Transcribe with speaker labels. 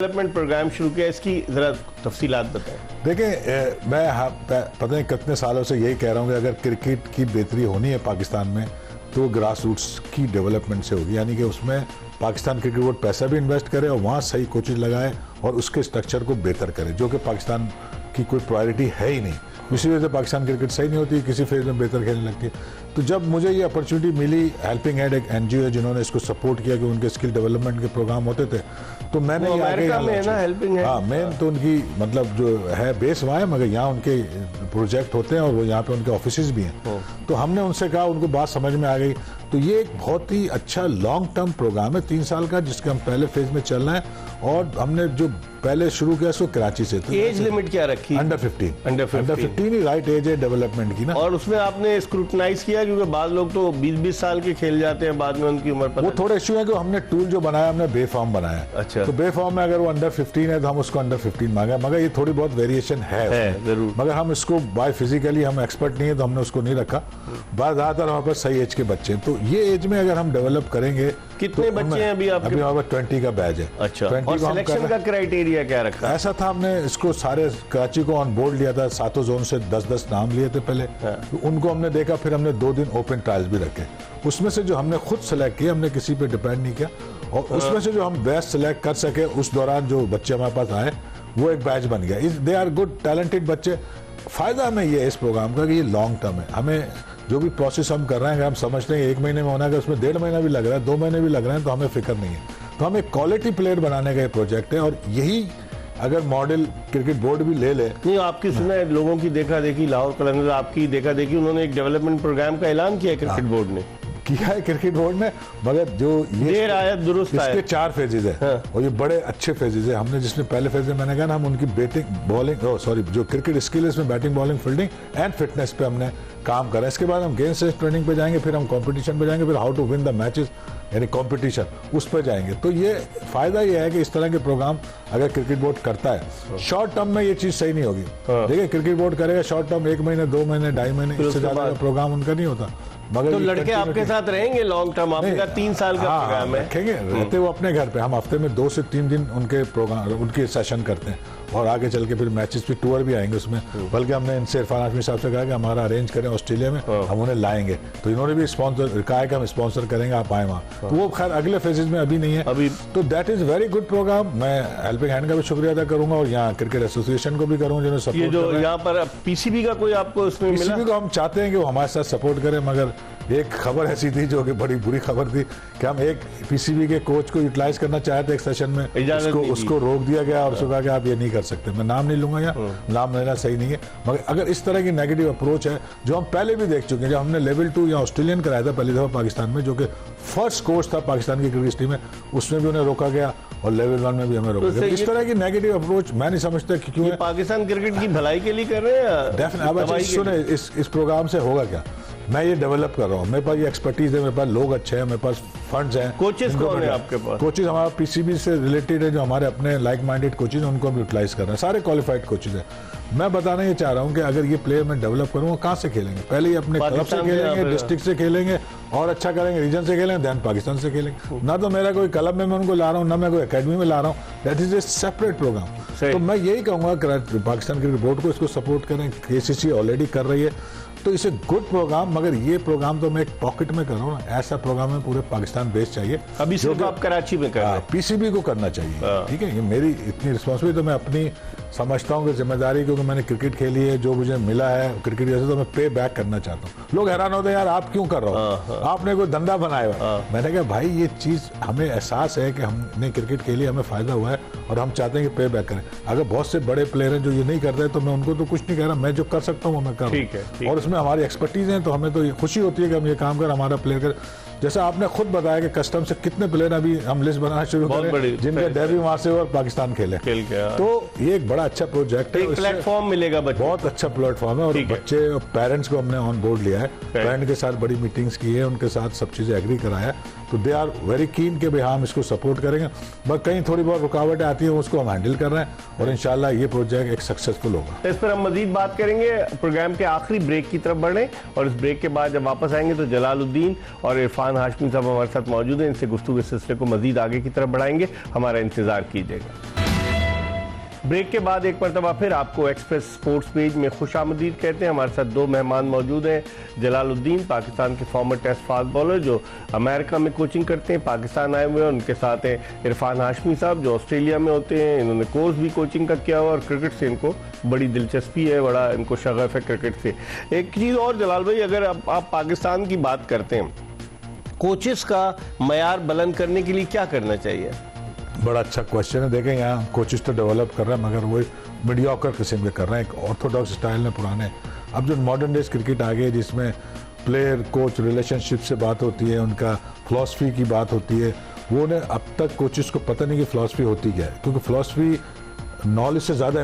Speaker 1: Development programme शुरू किया, इसकी जरा तफसीलात बताएं।
Speaker 2: देखिए मैं पता नहीं कितने सालों से यही कह रहा हूँ कि अगर क्रिकेट की बेहतरी होनी है पाकिस्तान में तो ग्रास रूट्स की डेवलपमेंट से होगी, यानी कि उसमें पाकिस्तान क्रिकेट बोर्ड पैसा भी इन्वेस्ट करे और वहाँ सही कोचेज लगाए और उसके स्ट्रक्चर को बेहतर करे, जो कि पाकिस्तान की कोई प्रायोरिटी है ही नहीं। इसी वजह से पाकिस्तान क्रिकेट सही नहीं होती, किसी फेज में बेहतर खेलने लगती है। तो जब मुझे ये अपॉर्चुनिटी मिली, हेल्पिंग हैंड एक एनजीओ है जिन्होंने इसको सपोर्ट किया कि उनके स्किल डेवलपमेंट के प्रोग्राम होते थे, तो मैंने ये
Speaker 1: अमेरिका में है ना हेल्पिंग हैंड।
Speaker 2: हाँ, मेन तो उनकी मतलब जो है बेस वहाँ है, मगर यहाँ उनके प्रोजेक्ट होते हैं और वो यहाँ पे उनके ऑफिस भी हैं। तो हमने उनसे कहा, उनको बात समझ में आ गई। तो ये एक बहुत ही अच्छा लॉन्ग टर्म प्रोग्राम है 3 साल का, जिसके हम पहले फेज में चल रहे हैं। और हमने जो पहले शुरू किया उसको कराची से। तो
Speaker 1: एज लिमिट क्या रखी?
Speaker 2: अंडर 15 ही राइट एज है डेवलपमेंट की ना।
Speaker 1: और उसमें आपने स्क्रूटनाइज किया, क्योंकि बाद लोग तो 20-20 साल के खेल जाते हैं, बाद में उनकी उम्र पर
Speaker 2: वो थोड़ा इश्यू है कि हमने टूल जो बनाया हमने बे फॉर्म बनाया।
Speaker 1: अच्छा।
Speaker 2: तो बे फॉर्म में अगर वो अंडर 15 है तो हम उसको अंडर 15 मांगे, मगर ये थोड़ी बहुत वेरिएशन है
Speaker 1: जरूर।
Speaker 2: मगर हम इसको बाय फिजिकली हम एक्सपर्ट नहीं है तो हमने उसको नहीं रखा। ज्यादातर हमारे पास सही एज के बच्चे हैं, तो ये एज में अगर हम डेवलप करेंगे।
Speaker 1: कितने बच्चे हैं अभी आपके?
Speaker 2: अभी हमारे 20 का बैच है।
Speaker 1: अच्छा। और सिलेक्शन का क्राइटेरिया क्या रखा?
Speaker 2: ऐसा था, हमने इसको सारे कराची को ऑन बोर्ड लिया था, 7 जोन से 10-10 नाम लिए थे पहले। तो उनको हमने देखा, फिर हमने 2 दिन ओपन ट्रायल्स भी रखे। उसमें से जो हमने खुद सेलेक्ट किया, हमने किसी पे डिपेंड नहीं किया, और उसमें से जो हम बेस्ट सेलेक्ट कर सके उस दौरान जो बच्चे हमारे पास आए वो एक बैच बन गया। दे आर गुड टैलेंटेड बच्चे। फायदा हमें ये है इस प्रोग्राम का कि ये लॉन्ग टर्म है। हमें जो भी प्रोसेस हम कर रहे हैं, हम समझते हैं 1 महीने में होना है, उसमें 1.5 महीना भी लग रहा है, 2 महीने भी लग रहे हैं, तो हमें फिक्र नहीं है। तो हम एक क्वालिटी प्लेयर बनाने का ये प्रोजेक्ट है, और यही अगर मॉडल क्रिकेट बोर्ड भी ले ले।
Speaker 1: नहीं, आपकी सुना है लोगों की देखा देखी, लाहौर कलंदर आपकी देखा देखी, उन्होंने एक डेवलपमेंट प्रोग्राम का ऐलान किया क्रिकेट बोर्ड ने।
Speaker 2: किया है क्रिकेट बोर्ड ने, मगर जो ये
Speaker 1: देर आयत दुरुस्त आयत,
Speaker 2: इसके 4 फेजेज है। हाँ। और ये बड़े अच्छे फेजेज है। हमने जिसमें पहले फेज में मैंने कहा ना, हम उनकी बैटिंग बॉलिंग जो क्रिकेट स्किल है इसमें batting bowling fielding and fitness पे हमने काम करा। इसके बाद हम गेम से ट्रेनिंग पे जाएंगे, फिर हम कंपटीशन पे जाएंगे, फिर how to win the matches यानी कंपटीशन उस पर जाएंगे। तो ये फायदा ये है कि इस तरह के प्रोग्राम अगर क्रिकेट बोर्ड करता है, शॉर्ट टर्म में ये चीज सही नहीं होगी। देखिए क्रिकेट बोर्ड करेगा शॉर्ट टर्म 1 महीने 2 महीने 2.5 महीने, इससे ज्यादा का प्रोग्राम उनका नहीं होता। मगर
Speaker 1: तो लड़के आपके साथ रहेंगे लॉन्ग टर्म? आपका 3 साल का प्रोग्राम है।
Speaker 2: रखेंगे, रहते वो अपने घर पे। हम हफ्ते में 2 से 3 दिन उनके प्रोग्राम उनके सेशन करते हैं, और आगे चल के फिर मैचेस पे टूर भी आएंगे उसमें। बल्कि हमने इनसे इरफान हाशमी साहब से कहा कि हमारा अरेंज करें ऑस्ट्रेलिया में, हम उन्हें लाएंगे। तो इन्होंने भी स्पॉन्सर कहा है कि हम स्पॉन्सर करेंगे, आप आए वहाँ। तो वो खैर अगले फेजेज में अभी नहीं है अभी। तो that is very good program. मैं हेल्पिंग हैंड का भी शुक्रिया अदा करूंगा, और यहाँ क्रिकेट एसोसिएशन को भी करूंगा जिन्होंने सपोर्ट।
Speaker 1: ये जो यहाँ पर पीसीबी का कोई आपको इसमें मिला?
Speaker 2: पीसीबी को हम चाहते हैं कि वो हमारे साथ सपोर्ट करें, मगर एक खबर ऐसी थी जो कि बड़ी बुरी खबर थी कि हम एक पीसीबी के कोच को यूटिलाइज करना चाहते एक सेशन में, उसको रोक दिया गया और उसको कहा कि आप ये नहीं कर सकते। मैं नाम नहीं लूंगा, या नाम लेना सही नहीं है, मगर अगर इस तरह की नेगेटिव अप्रोच है जो हम पहले भी देख चुके हैं। जब हमने लेवल 2 या ऑस्ट्रेलियन कराया था पहली दफा पाकिस्तान में, जो कि फर्स्ट कोच था पाकिस्तान की क्रिकेट टीम में, उसमें भी उन्हें रोका गया, और लेवल 1 में भी हमें रोका गया। इस तरह की नेगेटिव अप्रोच मैं नहीं समझता कि क्यों
Speaker 1: पाकिस्तान क्रिकेट की भलाई के लिए कर रहे हैं।
Speaker 2: डेफिनेटली सुने, इस प्रोग्राम से होगा क्या, मैं ये डेवलप कर रहा हूँ, मेरे पास ये एक्सपर्टीज है, मेरे पास लोग अच्छे हैं, मेरे पास फंड्स हैं।
Speaker 1: कोचेस कौन है आपके पास?
Speaker 2: कोचेस हमारा पीसीबी से रिलेटेड है, जो हमारे अपने लाइक माइंडेड कोचेस हैं, उनको हम यूटिलाइज कर रहे हैं। सारे क्वालिफाइड कोचेस हैं। मैं बताना ये चाह रहा हूँ कि अगर ये प्लेयर मैं डेवलप करूँगा, कहाँ से खेलेंगे? पहले ही अपने क्लब से खेलेंगे, डिस्ट्रिक्ट से खेलेंगे, और अच्छा करेंगे, रीजन से खेलेंगे, देन पाकिस्तान से खेलेंगे। ना तो मेरा कोई क्लब में मैं उनको ला रहा हूँ, ना मैं कोई अकेडमी में ला रहा हूँ। That is a separate program. तो मैं यही कहूँगा पाकिस्तान क्रिकेट बोर्ड को इसको सपोर्ट करें। केसीसी ऑलरेडी कर रही है, तो इसे गुड प्रोग्राम। मगर ये प्रोग्राम तो मैं एक पॉकेट में कर रहा हूँ ना, ऐसा प्रोग्राम में पूरे पाकिस्तान बेस चाहिए।
Speaker 1: अभी सिर्फ आप कराची में कर रहे हैं,
Speaker 2: पीसीबी को करना चाहिए। ठीक है, ये मेरी इतनी रिस्पॉन्सिबिलिटी, तो मैं अपनी समझता हूँ कि जिम्मेदारी, क्योंकि मैंने क्रिकेट खेली है, जो मुझे मिला है क्रिकेट जैसे, तो मैं पे बैक करना चाहता हूँ। लोग हैरान होते हैं, यार आप क्यों कर रहे हो, आपने कोई धंधा बनाया हुआ। मैंने कहा भाई ये चीज हमें एहसास है कि हमने क्रिकेट खेली, हमें फायदा हुआ है, और हम चाहते हैं कि पे बैक करें। अगर बहुत से बड़े प्लेयर हैं जो ये नहीं करते, तो मैं उनको तो कुछ नहीं कह रहा, मैं जो कर सकता हूँ मैं कर रहा हूँ, और उसमें हमारी एक्सपर्टीज है, तो हमें तो ये खुशी होती है कि हम ये काम कर, हमारा प्लेयर कर। जैसा आपने खुद बताया कि कस्टम से कितने प्लेयर अभी हम लिस्ट बनाना शुरू करें जिनके डेब्यू वहां से और पाकिस्तान खेले, तो ये एक बड़ा अच्छा प्रोजेक्ट है।
Speaker 1: प्लेटफॉर्म मिलेगा,
Speaker 2: बहुत अच्छा प्लेटफॉर्म है, और बच्चे और पेरेंट्स को हमने ऑन बोर्ड लिया है। पेरेंट के साथ बड़ी मीटिंग्स की है, उनके साथ सब चीजें एग्री कराया है, तो दे आर वेरी कीन के भाई हम इसको सपोर्ट करेंगे। बट कहीं थोड़ी बहुत रुकावटें आती है, उसको हम हैंडल कर रहे हैं, और इंशाल्लाह ये प्रोजेक्ट एक सक्सेसफुल होगा।
Speaker 1: इस पर हम मजीद बात करेंगे। प्रोग्राम के आखिरी ब्रेक की तरफ बढ़े, और इस ब्रेक के बाद जब वापस आएंगे तो जलालुद्दीन और इरफान हाशमी साहब हमारे साथ मौजूद हैं। इनसे गुफ्तगू के सिलसिले को मजीद आगे की तरफ बढ़ाएंगे, हमारा इंतजार कीजिएगा। ब्रेक के बाद एक मरतबा फिर आपको एक्सप्रेस स्पोर्ट्स पेज में खुशामदीद कहते हैं। हमारे साथ दो मेहमान मौजूद हैं। जलालुद्दीन, पाकिस्तान के फॉर्मर टेस्ट फास्ट बॉलर जो अमेरिका में कोचिंग करते हैं, पाकिस्तान आए हुए हैं। उनके साथ हैं इरफान हाशमी साहब जो ऑस्ट्रेलिया में होते हैं, इन्होंने कोर्स भी कोचिंग का किया हुआ और क्रिकेट से इनको बड़ी दिलचस्पी है, बड़ा इनको शगफ है क्रिकेट से। एक चीज़ और जलाल भाई, अगर आप पाकिस्तान की बात करते हैं, कोचेस का मयार बुलंद करने के लिए क्या करना चाहिए?
Speaker 2: बड़ा अच्छा क्वेश्चन है। देखें यहाँ कोचेस तो डेवलप कर रहे हैं मगर वो मीडियोकर किस्म के कर रहे हैं, एक ऑर्थोडॉक्स स्टाइल में पुराने। अब जो मॉडर्न डेज क्रिकेट आ गई जिसमें प्लेयर कोच रिलेशनशिप से बात होती है, उनका फिलॉसफी की बात होती है, वो ने अब तक कोचेस को पता नहीं कि फिलॉसफी होती क्या है, क्योंकि फिलॉसफी नॉलेज से ज़्यादा